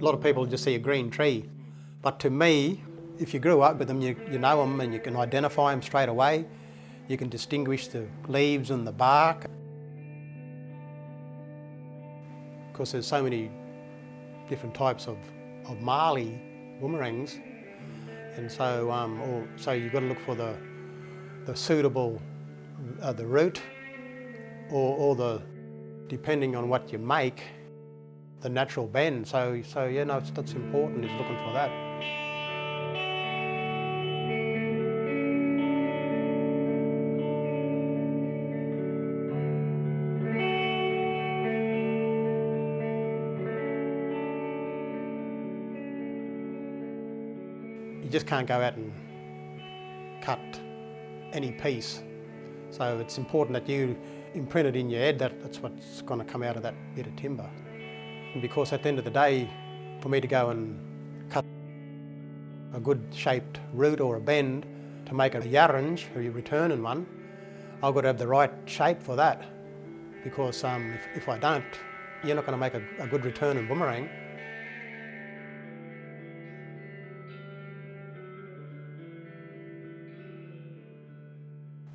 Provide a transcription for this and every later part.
lot of people just see a green tree. But to me, if you grew up with them, you know them and you can identify them straight away. You can distinguish the leaves and the bark. Because there's so many different types of marley boomerangs, and so you've got to look for the suitable the root or the, depending on what you make, the natural bend. So yeah, no, that's important, is looking for that. You just can't go out and cut any piece. So it's important that you imprint it in your head that that's what's going to come out of that bit of timber. And because at the end of the day, for me to go and cut a good shaped root or a bend to make a yarrange, or you returning one, I've got to have the right shape for that. Because if I don't, you're not going to make a good returning boomerang.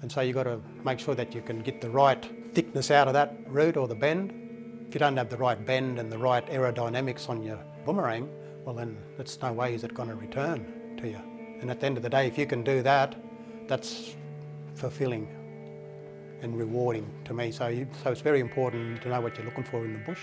And so you've got to make sure that you can get the right thickness out of that root or the bend. If you don't have the right bend and the right aerodynamics on your boomerang, well then there's no way is it going to return to you. And at the end of the day, if you can do that, that's fulfilling and rewarding to me. So it's very important to know what you're looking for in the bush.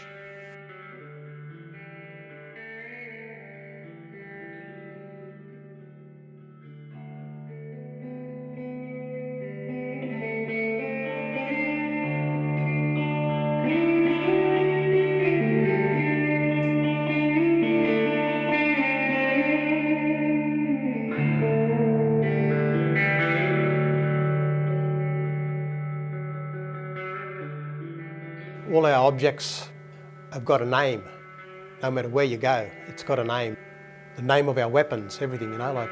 All our objects have got a name. No matter where you go, it's got a name. The name of our weapons, everything, you know, like...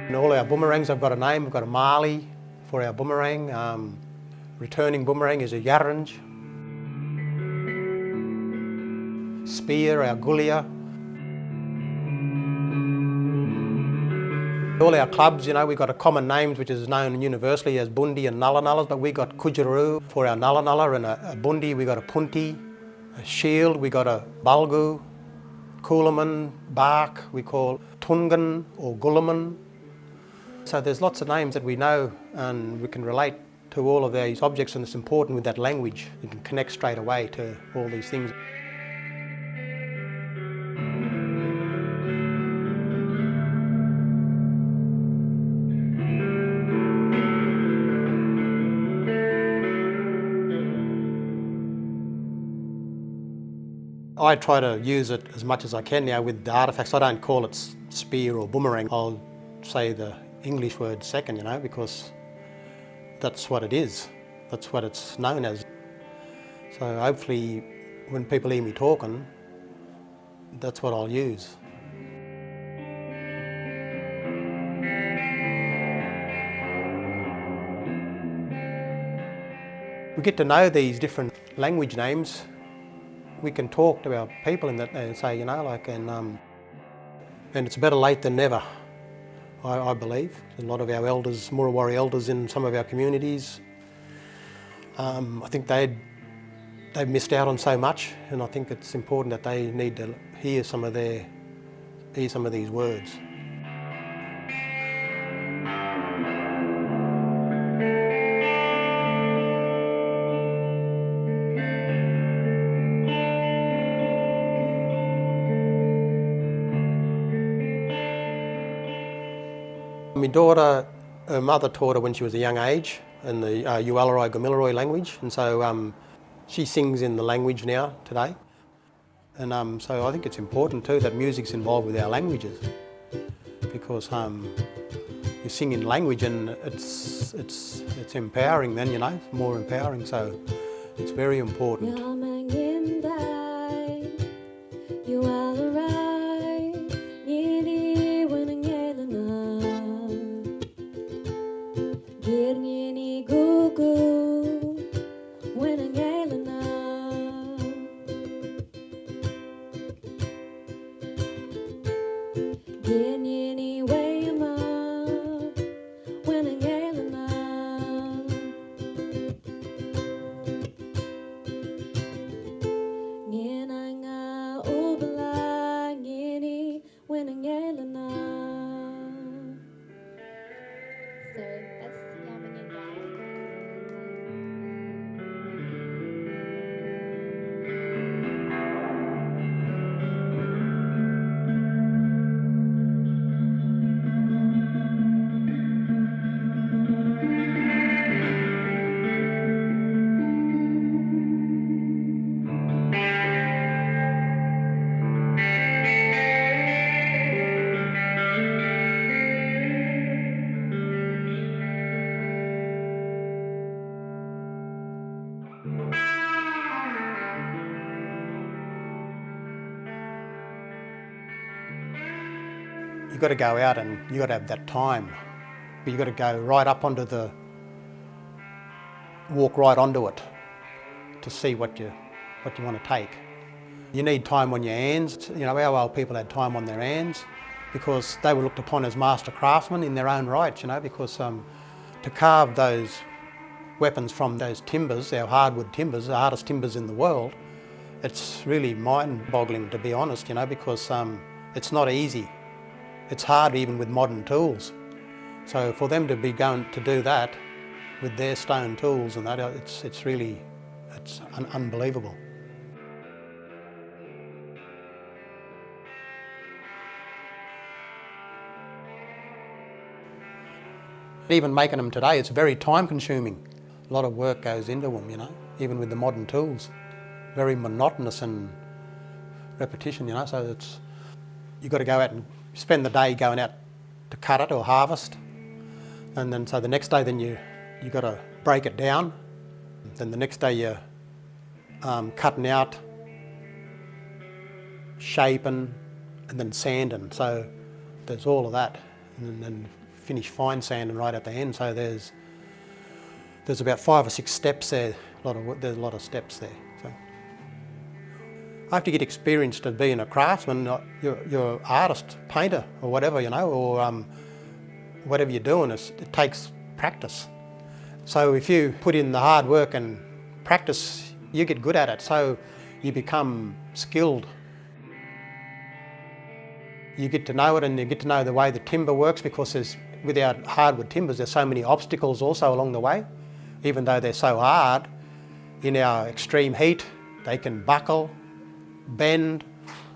And all our boomerangs have got a name. We've got a marley for our boomerang. Returning boomerang is a yarrange. Spear, our gulia. All our clubs, you know, we've got a common names which is known universally as bundi and nulla nullas, but we got kujaroo for our nulla nulla, and a bundi we got a punti, a shield we got a bulgu, coolaman, bark we call tungan or gulaman. So there's lots of names that we know and we can relate to all of these objects, and it's important with that language. You can connect straight away to all these things. I try to use it as much as I can now with the artefacts. I don't call it spear or boomerang. I'll say the English word second, you know, because that's what it is. That's what it's known as. So hopefully when people hear me talking, that's what I'll use. We get to know these different language names. We can talk to our people and say, you know, like, and it's better late than never, I believe. A lot of our elders, Murawari elders in some of our communities, I think they've missed out on so much, and I think it's important that they need to hear some of these words. My daughter, her mother taught her when she was a young age in the Ualarai Gamilaroi language, and so she sings in the language now today. And so I think it's important too that music's involved with our languages, because you sing in language and it's empowering then, you know, it's more empowering, so it's very important. you've got to go out and you've got to have that time. But you've got to go right up onto walk right onto it to see what you want to take. You need time on your hands. You know, our old people had time on their hands because they were looked upon as master craftsmen in their own right, you know, because to carve those weapons from those timbers, our hardwood timbers, the hardest timbers in the world, it's really mind-boggling, to be honest, you know, because it's not easy. It's hard even with modern tools. So for them to be going to do that with their stone tools and that, it's really unbelievable. Even making them today, it's very time-consuming. A lot of work goes into them, you know, even with the modern tools. Very monotonous and repetition, you know, so you've got to go out and spend the day going out to cut it or harvest. And then so the next day then you've got to break it down. Then the next day you're cutting out, shaping, and then sanding. So there's all of that. And then finish fine sanding right at the end. So there's about 5 or 6 steps there. There's a lot of steps there. So after you get experience to being a craftsman, you're an artist, painter, or whatever, you know, or whatever you're doing, it takes practice. So if you put in the hard work and practice, you get good at it. So you become skilled. You get to know it, and you get to know the way the timber works, because with our hardwood timbers, there's so many obstacles also along the way. Even though they're so hard, in our extreme heat, they can buckle, bend,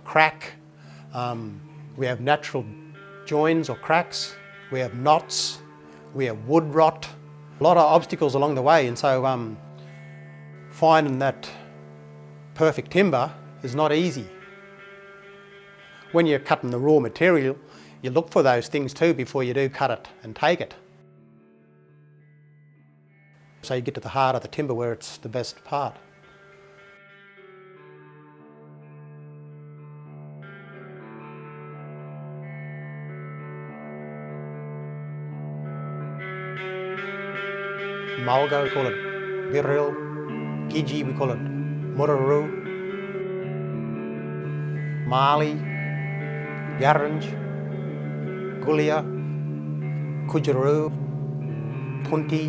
crack. We have natural joins or cracks. We have knots. We have wood rot. A lot of obstacles along the way, and so finding that perfect timber is not easy. When you're cutting the raw material, you look for those things too before you do cut it and take it. So you get to the heart of the timber where it's the best part. Mulga, we call it birril. Gidgee, we call it muraroo. Mali, Yarrange, Gulia, Kujaroo, Punti,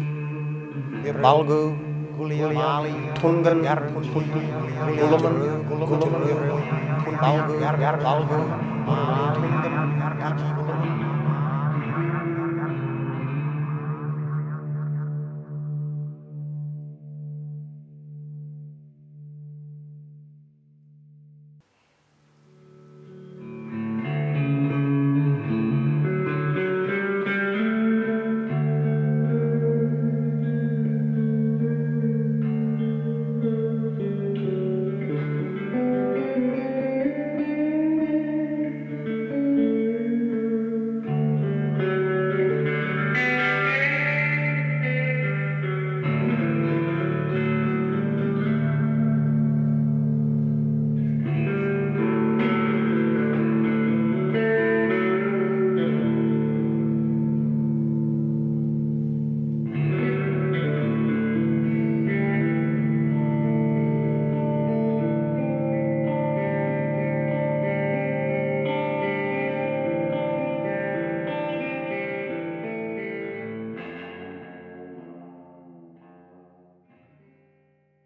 Balgu, Gulia, Mali, Tungan, Gulaman, Balgu, Mali, Tungan,